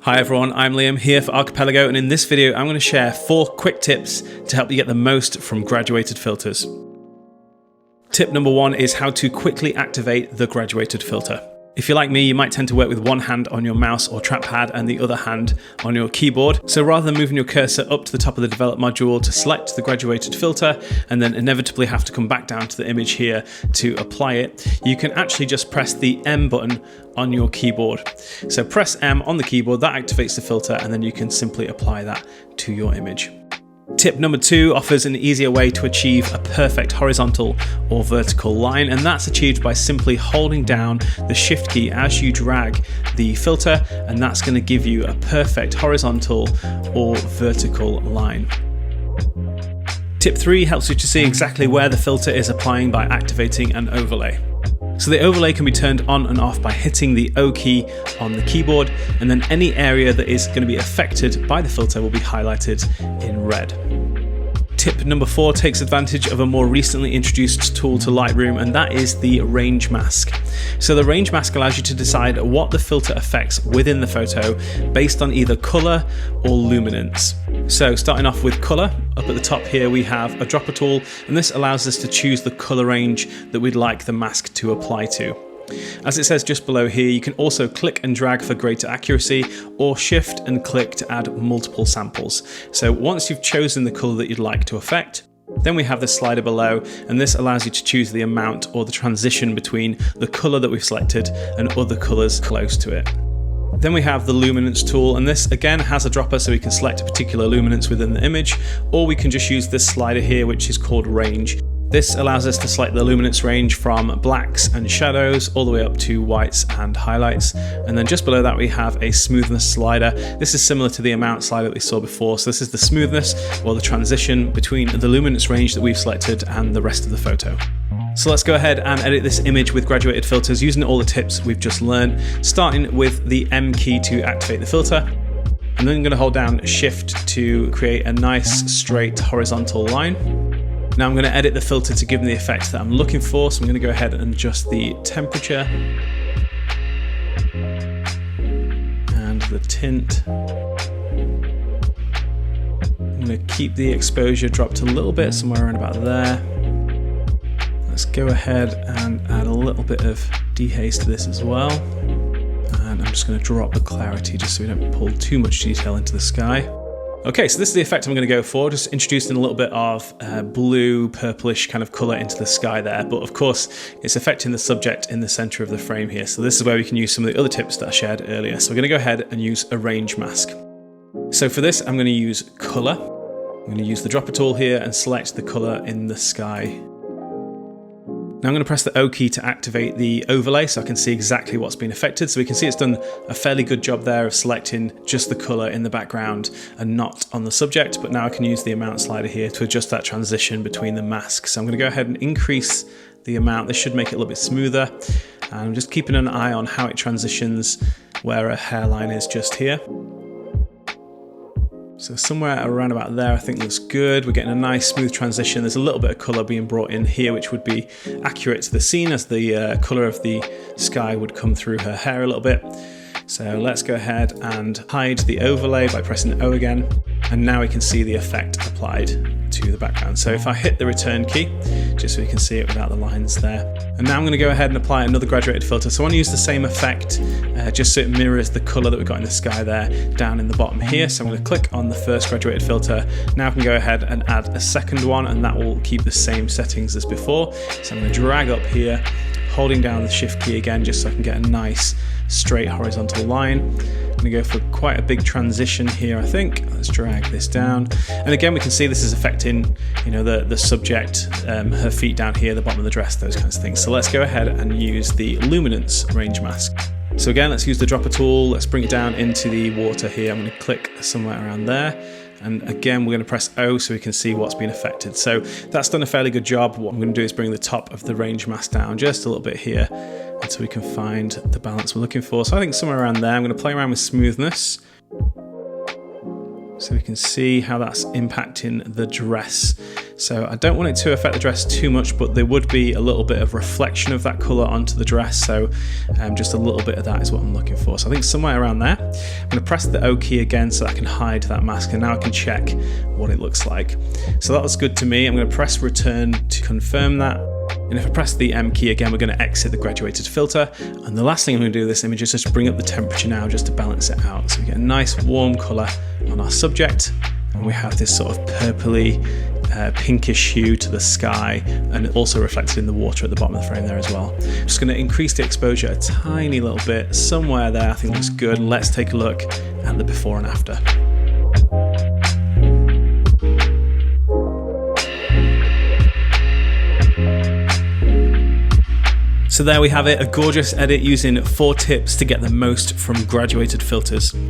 Hi everyone, I'm Liam here for Archipelago, and in this video I'm going to share 4 quick tips to help you get the most from graduated filters. Tip number 1 is how to quickly activate the graduated filter. If you're like me, you might tend to work with one hand on your mouse or trackpad and the other hand on your keyboard. So rather than moving your cursor up to the top of the develop module to select the graduated filter and then inevitably have to come back down to the image here to apply it, you can actually just press the M button on your keyboard. So press M on the keyboard, that activates the filter, and then you can simply apply that to your image. Tip number 2 offers an easier way to achieve a perfect horizontal or vertical line, and that's achieved by simply holding down the Shift key as you drag the filter, and that's going to give you a perfect horizontal or vertical line. Tip 3 helps you to see exactly where the filter is applying by activating an overlay. So the overlay can be turned on and off by hitting the O key on the keyboard, and then any area that is going to be affected by the filter will be highlighted in red. Tip number 4 takes advantage of a more recently introduced tool to Lightroom, and that is the range mask. So the range mask allows you to decide what the filter affects within the photo based on either color or luminance. So starting off with color, up at the top here we have a dropper tool, and this allows us to choose the color range that we'd like the mask to apply to. As it says just below here, you can also click and drag for greater accuracy, or shift and click to add multiple samples. So once you've chosen the color that you'd like to affect, then we have the slider below, and this allows you to choose the amount or the transition between the color that we've selected and other colors close to it. Then we have the luminance tool, and this again has a dropper so we can select a particular luminance within the image, or we can just use this slider here which is called range. This allows us to select the luminance range from blacks and shadows all the way up to whites and highlights. And then just below that we have a smoothness slider. This is similar to the amount slider that we saw before. So this is the smoothness, or the transition between the luminance range that we've selected and the rest of the photo. So let's go ahead and edit this image with graduated filters using all the tips we've just learned, starting with the M key to activate the filter. And then I'm going to hold down Shift to create a nice straight horizontal line. Now I'm going to edit the filter to give me the effect that I'm looking for, so I'm going to go ahead and adjust the temperature and the tint. I'm going to keep the exposure dropped a little bit, somewhere around about there. Let's go ahead and add a little bit of dehaze to this as well. And I'm just going to drop the clarity just so we don't pull too much detail into the sky. Okay, so this is the effect I'm going to go for, just introducing a little bit of blue, purplish kind of colour into the sky there, but of course it's affecting the subject in the centre of the frame here, so this is where we can use some of the other tips that I shared earlier. So we're going to go ahead and use a range mask. So for this I'm going to use colour. I'm going to use the dropper tool here and select the colour in the sky. Now I'm going to press the O key to activate the overlay so I can see exactly what's been affected. So we can see it's done a fairly good job there of selecting just the colour in the background and not on the subject, but now I can use the amount slider here to adjust that transition between the masks. So I'm going to go ahead and increase the amount. This should make it a little bit smoother. And I'm just keeping an eye on how it transitions where a hairline is just here. So somewhere around about there I think looks good. We're getting a nice smooth transition. There's a little bit of colour being brought in here which would be accurate to the scene, as the colour of the sky would come through her hair a little bit. So let's go ahead and hide the overlay by pressing O again, and now we can see the effect applied to the background. So if I hit the return key, just so we can see it without the lines there. And now I'm going to go ahead and apply another graduated filter. So I want to use the same effect, just so it mirrors the colour that we've got in the sky there down in the bottom here. So I'm going to click on the first graduated filter. Now I can go ahead and add a second one, and that will keep the same settings as before. So I'm going to drag up here, holding down the Shift key again, just so I can get a nice straight horizontal line. I'm going to go for quite a big transition here, I think. Let's drag this down. And again, we can see this is affecting, the subject, her feet down here, the bottom of the dress, those kinds of things. So let's go ahead and use the luminance range mask. So again, let's use the dropper tool. Let's bring it down into the water here. I'm going to click somewhere around there. And again, we're going to press O so we can see what's been affected. So that's done a fairly good job. What I'm going to do is bring the top of the range mask down just a little bit here until we can find the balance we're looking for. So I think somewhere around there. I'm going to play around with smoothness so we can see how that's impacting the dress. So I don't want it to affect the dress too much, but there would be a little bit of reflection of that colour onto the dress, so just a little bit of that is what I'm looking for. So I think somewhere around there. I'm going to press the O key again so I can hide that mask, and now I can check what it looks like. So that looks good to me. I'm going to press return to confirm that. And if I press the M key again, we're going to exit the graduated filter. And the last thing I'm going to do with this image is just bring up the temperature now just to balance it out. So we get a nice warm colour on our subject, and we have this sort of purpley, pinkish hue to the sky, and also reflected in the water at the bottom of the frame there as well. I'm just going to increase the exposure a tiny little bit, somewhere there I think looks good. Let's take a look at the before and after. So there we have it, a gorgeous edit using 4 tips to get the most from graduated filters.